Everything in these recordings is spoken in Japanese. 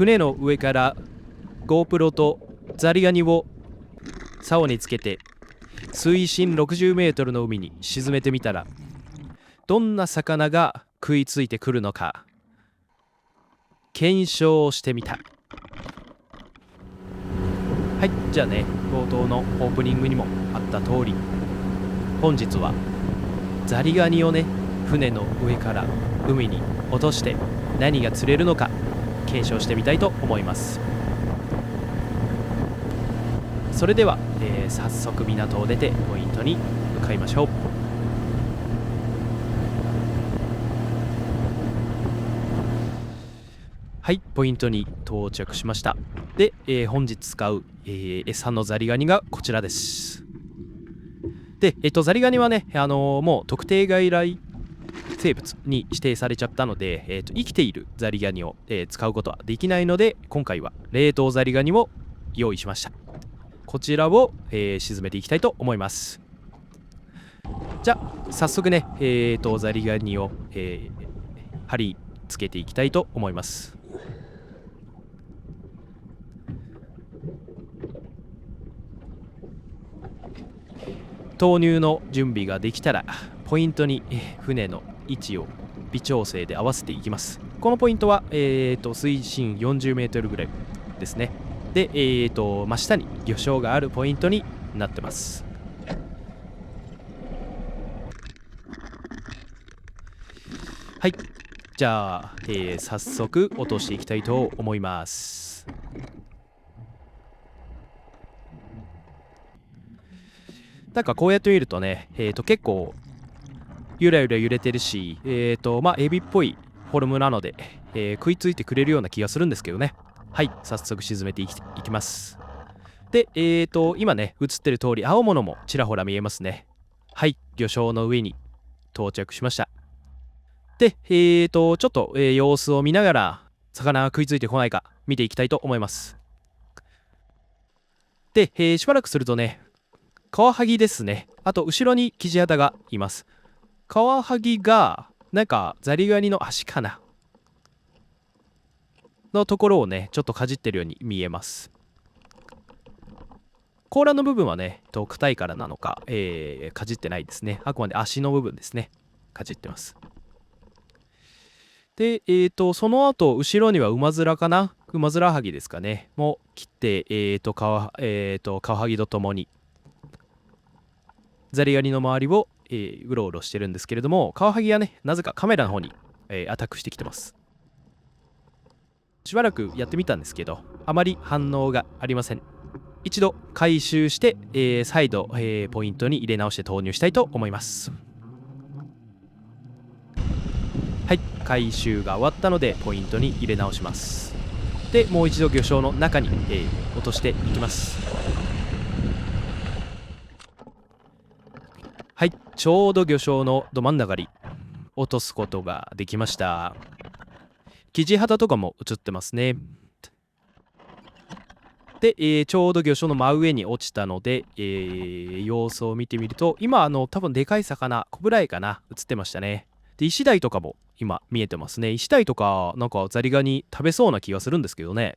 船の上から GoPro とザリガニを竿につけて水深60メートルの海に沈めてみたら、どんな魚が食いついてくるのか検証してみた。はい、じゃあね、冒頭のオープニングにもあった通り、本日はザリガニをね、船の上から海に落として何が釣れるのか検証してみたいと思います。それでは、早速港を出てポイントに向かいましょう。はい、ポイントに到着しました。で、本日使う、餌のザリガニがこちらです。で、ザリガニはね、もう特定外来生物に指定されちゃったので、生きているザリガニを、使うことはできないので、今回は冷凍ザリガニを用意しました。こちらを、沈めていきたいと思います。じゃあ早速ね、ザリガニを、貼り付けていきたいと思います。投入の準備ができたらポイントに船の位置を微調整で合わせていきます。このポイントは、水深40メートルぐらいですね。で、真下に魚礁があるポイントになってます。はい、じゃあ、早速落としていきたいと思います。なんかこうやって見るとね、結構ゆらゆら揺れてるし、エビっぽいフォルムなので、食いついてくれるような気がするんですけどね。はい、早速沈めていきます。で、今ね映ってる通り青物もちらほら見えますね。はい、魚礁の上に到着しました。で、ちょっと、様子を見ながら魚が食いついてこないか見ていきたいと思います。で、しばらくするとね、カワハギですね。あと後ろにキジハタがいます。カワハギがなんかザリガニの足かなのところをねちょっとかじってるように見えます。甲羅の部分はね硬いからなのか、かじってないですね。あくまで足の部分ですね、かじってます。で、その後後ろにはウマヅラかな、ウマヅラハギですかねも切って、カワハギとともにザリガニの周りを、うろうろしてるんですけれども、カワハギはねなぜかカメラの方に、アタックしてきてます。しばらくやってみたんですけどあまり反応がありません。一度回収して、再度、ポイントに入れ直して投入したいと思います。はい、回収が終わったのでポイントに入れ直します。でもう一度魚礁の中に、落としていきます。はい、ちょうど魚礁のど真ん中に落とすことができました。キジハタとかも映ってますね。で、ちょうど魚礁の真上に落ちたので、様子を見てみると今多分でかい魚コブライかな映ってましたね。でイシダイとかも今見えてますね。イシダイとかなんかザリガニ食べそうな気がするんですけどね、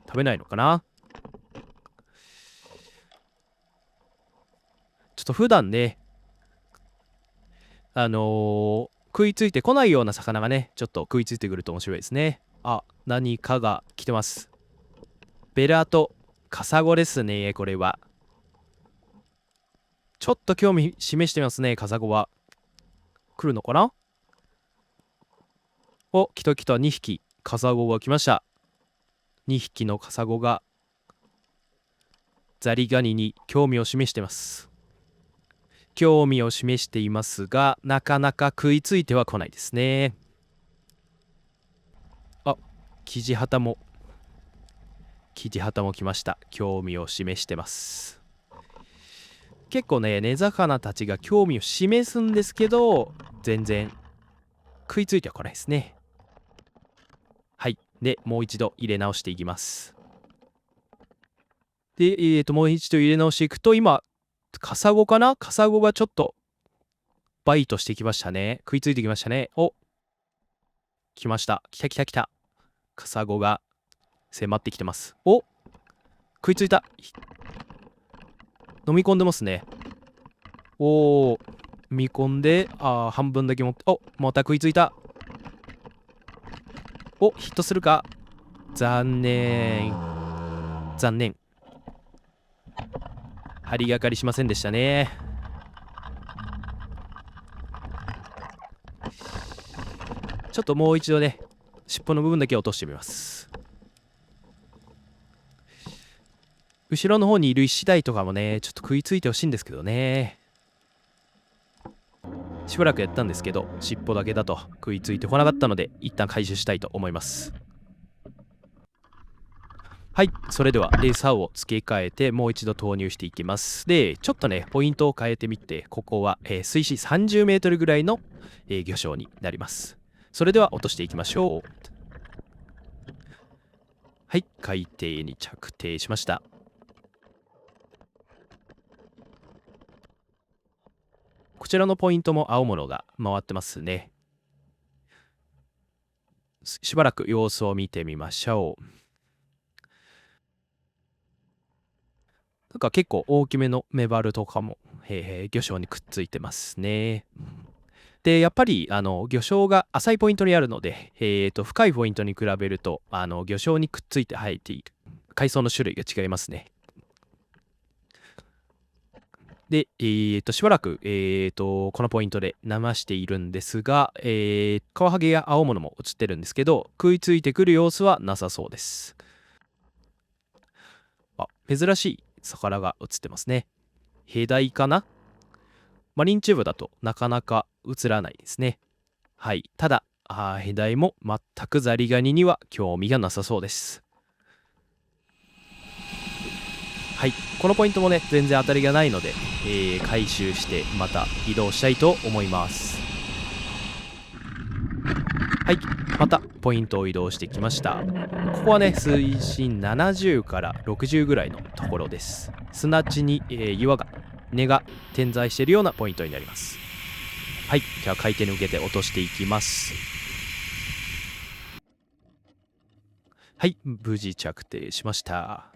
食べないのかな。ちょっと普段ね食いついてこないような魚がねちょっと食いついてくると面白いですね。あ、何かが来てます。ベラとカサゴですね。これはちょっと興味示してますね。カサゴは来るのかな。お、来た来た、2匹カサゴが来ました。2匹のカサゴがザリガニに興味を示してます。興味を示していますがなかなか食いついては来ないですね。あ、キジハタも来ました。興味を示してます。結構ね根魚たちが興味を示すんですけど全然食いついては来ないですね。はい、でもう一度入れ直していきます。でもう一度入れ直していくと今カサゴかな、カサゴがちょっとバイトしてきましたね。食いついてきましたね。お、来ました。来た。カサゴが迫ってきてます。お、食いついた。飲み込んでますね。おー、飲み込んで、半分だけ持って、お、また食いついた。お、ヒットするか。残念。残念。張りがかりしませんでしたね。ちょっともう一度ね、尻尾の部分だけ落としてみます。後ろの方にいる石台とかもね、ちょっと食いついてほしいんですけどね。しばらくやったんですけど、尻尾だけだと食いついてこなかったので、一旦回収したいと思います。はい、それでは餌を付け替えてもう一度投入していきます。で、ちょっとね、ポイントを変えてみて、ここは、水深30メートルぐらいの、魚礁になります。それでは落としていきましょう。はい、海底に着底しました。こちらのポイントも青物が回ってますね。しばらく様子を見てみましょう。なんか結構大きめのメバルとかも、魚礁にくっついてますね。で、やっぱり魚礁が浅いポイントにあるので、深いポイントに比べると魚礁にくっついて生えている海藻の種類が違いますね。で、しばらく、このポイントで流しているんですが、カワハゲや青物も映ってるんですけど、食いついてくる様子はなさそうです。珍しい魚が映ってますね。ヘダイかな。マリンチューブだとなかなか映らないですね。はい。ただ、ヘダイも全くザリガニには興味がなさそうです。はい。このポイントもね、全然当たりがないので、回収してまた移動したいと思います。はい。またポイントを移動してきました。ここはね、水深70から60ぐらいのところです。砂地に、岩が根が点在しているようなポイントになります。はい。じゃあ海底に向けて落としていきます。はい。無事着底しました。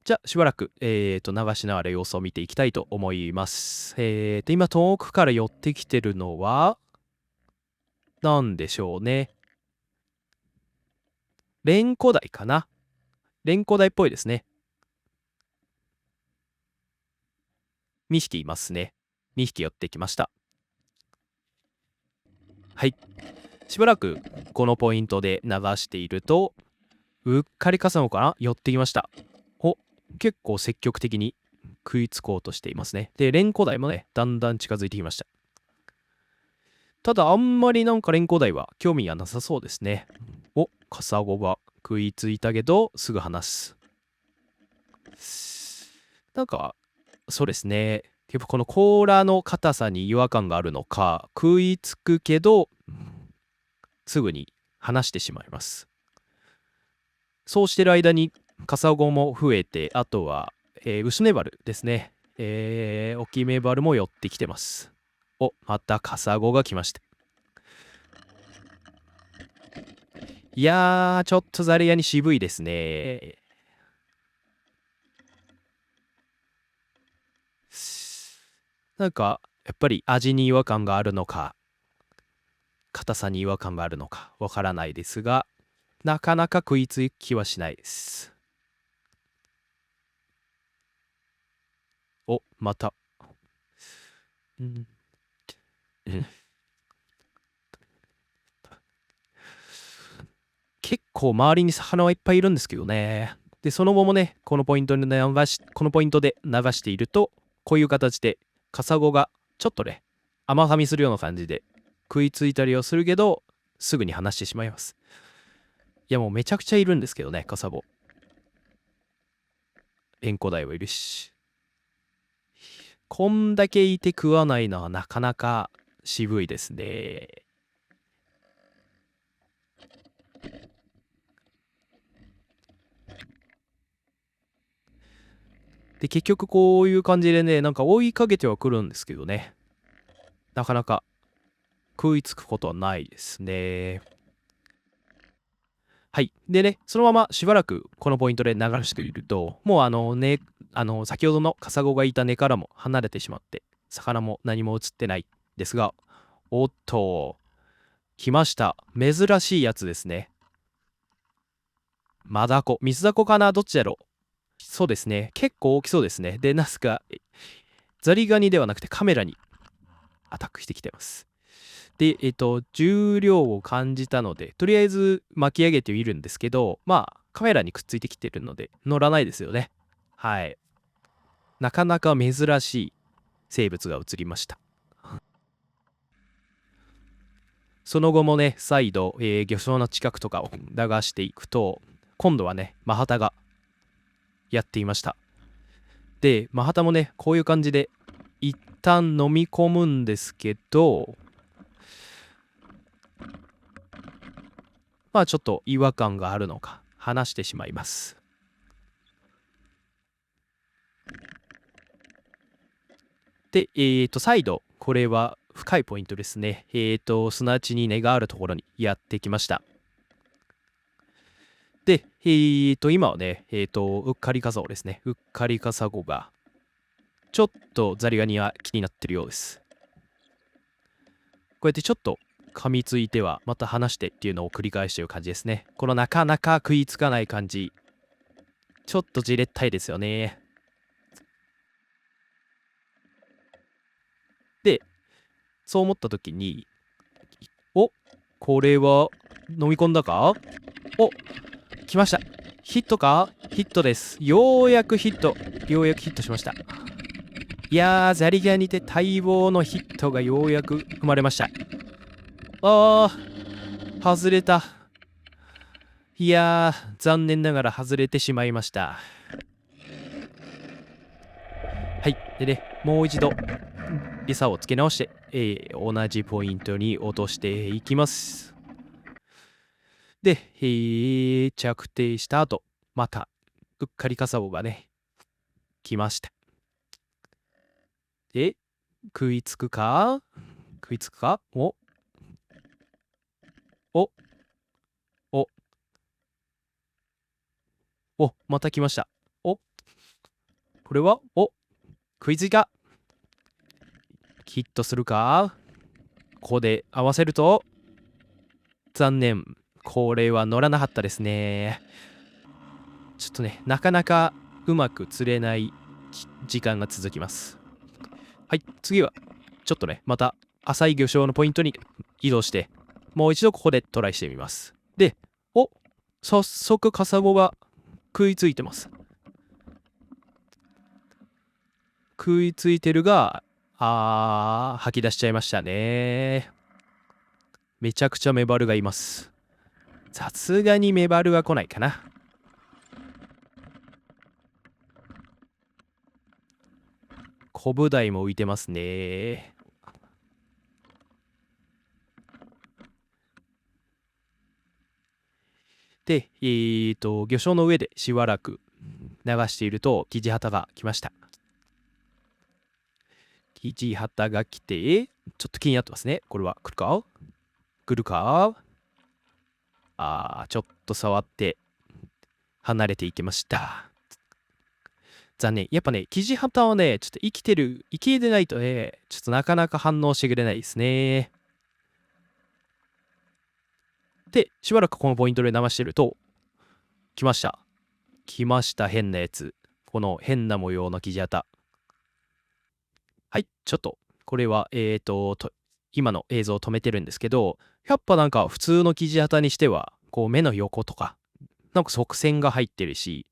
じゃあしばらく、流しながら様子を見ていきたいと思います。今遠くから寄ってきてるのは何でしょうね。レンコダイかな。レンコダイっぽいですね。2匹いますね。2匹寄ってきました。はい。しばらくこのポイントで流していると、うっかりカサゴかな、寄ってきました。結構積極的に食いつこうとしていますね。で、レンコダイもね、だんだん近づいてきました。ただあんまりなんかレンコダイは興味がなさそうですね。カサゴが食いついたけどすぐ離す。なんかそうですね。やっぱこの甲羅の硬さに違和感があるのか、食いつくけどすぐに離してしまいます。そうしてる間にカサゴも増えて、あとは、薄メバルですね。大きいメバルも寄ってきてます。またカサゴが来ました。いやー、ちょっとザリガニ渋いですね。なんかやっぱり味に違和感があるのか、硬さに違和感があるのかわからないですが、なかなか食いつきはしないです。また。結構周りに魚はいっぱいいるんですけどね。で、その後もね、このポイントで流していると、こういう形でカサゴがちょっとね、甘噛みするような感じで食いついたりをするけど、すぐに離してしまいます。いやもうめちゃくちゃいるんですけどね、カサゴ。エンコダイはいるし。こんだけいて食わないのはなかなか渋いですね。で、結局こういう感じでね、なんか追いかけてはくるんですけどね。なかなか食いつくことはないですね。はい。でね、そのまましばらくこのポイントで流していると、もう先ほどのカサゴがいた根からも離れてしまって、魚も何も映ってないですが、おっと、来ました。珍しいやつですね。マダコ。水ダコかな、どっちだろう。そうですね。結構大きそうですね。で、なぜか、ザリガニではなくてカメラにアタックしてきてます。で、重量を感じたので、とりあえず巻き上げているんですけど、まあ、カメラにくっついてきてるので、乗らないですよね。はい。なかなか珍しい生物が映りました。その後もね、再度、魚礁の近くとかを流していくと、今度はね、マハタがやっていました。で、マハタもね、こういう感じで、一旦飲み込むんですけど、まあちょっと違和感があるのか、離してしまいます。で、再度、これは深いポイントですね。砂地に根があるところにやってきました。で、今はね、うっかりカサゴですね。うっかりカサゴが、ちょっとザリガニは気になってるようです。こうやってちょっと噛みついてはまた離してっていうのを繰り返している感じですね。このなかなか食いつかない感じ、ちょっとじれったいですよね。で、そう思った時に、お、これは飲み込んだか？お、来ました。ヒットか？ヒットです。ようやくヒットしました。いやー、ザリガニで待望のヒットがようやく生まれました。外れた。いやー、残念ながら外れてしまいました。はい。でね、もう一度、餌をつけ直して、同じポイントに落としていきます。で、着底した後、また、うっかりカサゴがね、来ました。で、食いつくか？お、お、また来ました。これは食いついた。ヒットするか？ここで合わせると、残念。これは乗らなかったですね。ちょっとね、なかなかうまく釣れない時間が続きます。はい、次は、ちょっとね、また浅い魚礁のポイントに移動して、もう一度ここでトライしてみます。で、早速カサゴが食いついてます。食いついてるが、吐き出しちゃいましたね。めちゃくちゃメバルがいます。さすがにメバルは来ないかな。コブダイも浮いてますね。で、魚礁の上でしばらく流していると、キジハタが来ました。キジハタが来て、ちょっと気になってますね。これは来るかちょっと触って離れていきました。残念。やっぱね、キジハタはね、ちょっと生きてないとね、ちょっとなかなか反応してくれないですね。で、しばらくこのポイントで流してると、来ました、変なやつ。この変な模様のキジハタ。はい、ちょっと、これは、今の映像を止めてるんですけど、やっぱなんか普通のキジハタにしては、こう目の横とか、なんか側線が入ってるし、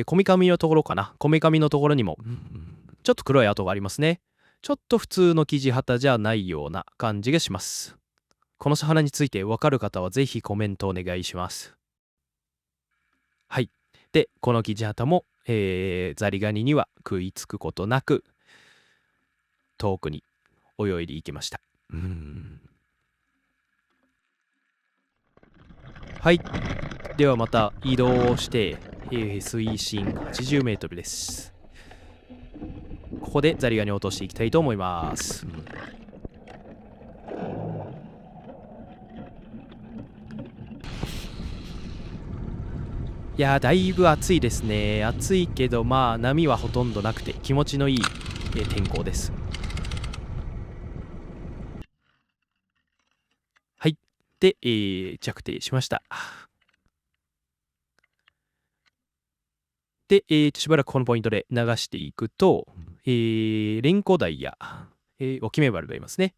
こめかみのところかな。こめかみのところにも、ちょっと黒い跡がありますね。ちょっと普通のキジハタじゃないような感じがします。この魚についてわかる方はぜひコメントお願いします。はい。で、このキジハタも、ザリガニには食いつくことなく、遠くに泳いでいきました。はい。ではまた移動して、水深80メートルです。ここでザリガニを落としていきたいと思います。いやー、だいぶ暑いですね。暑いけど、まあ波はほとんどなくて気持ちのいい、天候です。はい。で、着底しました。で、しばらくこのポイントで流していくと、連呼台や、おきめ丸がいますね。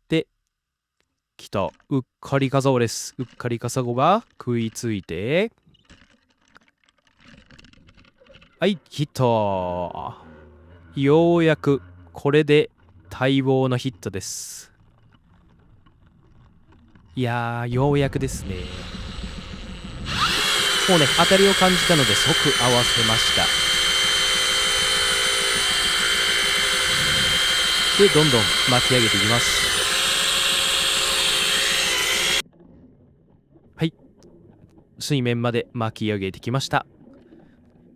で、来た。うっかりカサゴです。うっかりカサゴが食いついて、はい、ヒット。ようやく、これで待望のヒットです。いやー、ようやくですね。もうね、当たりを感じたので即合わせました。で、どんどん巻き上げていきます。はい。水面まで巻き上げてきました。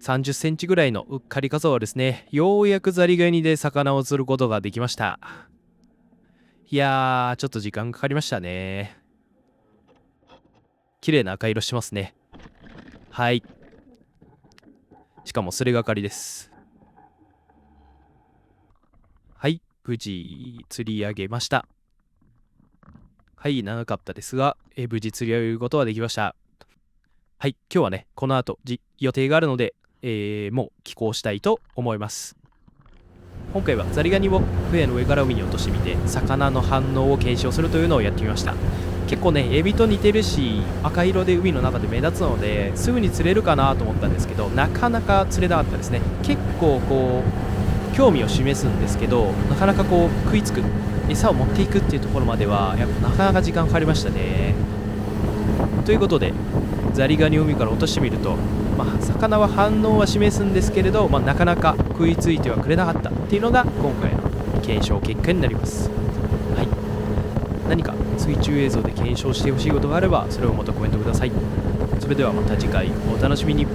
30センチぐらいのうっかりカサゴはですね、ようやくザリガニで魚を釣ることができました。いやー、ちょっと時間かかりましたね。綺麗な赤色してますね。はい。しかもすれがかりです。はい、無事釣り上げました。はい、長かったですが、無事釣り上げることができました。はい、今日はね、この後予定があるので、もう寄港したいと思います。今回はザリガニを船の上から海に落としてみて、魚の反応を検証するというのをやってみました。結構ね、エビと似てるし、赤色で海の中で目立つので、すぐに釣れるかなと思ったんですけど、なかなか釣れなかったですね。結構こう、興味を示すんですけど、なかなかこう、食いつく、餌を持っていくっていうところまでは、やっぱなかなか時間かかりましたね。ということで、ザリガニを海から落としてみると、魚は反応は示すんですけれど、なかなか食いついてはくれなかったっていうのが今回の検証結果になります。はい、何か水中映像で検証してほしいことがあればそれをまたコメントください。それではまた次回お楽しみに。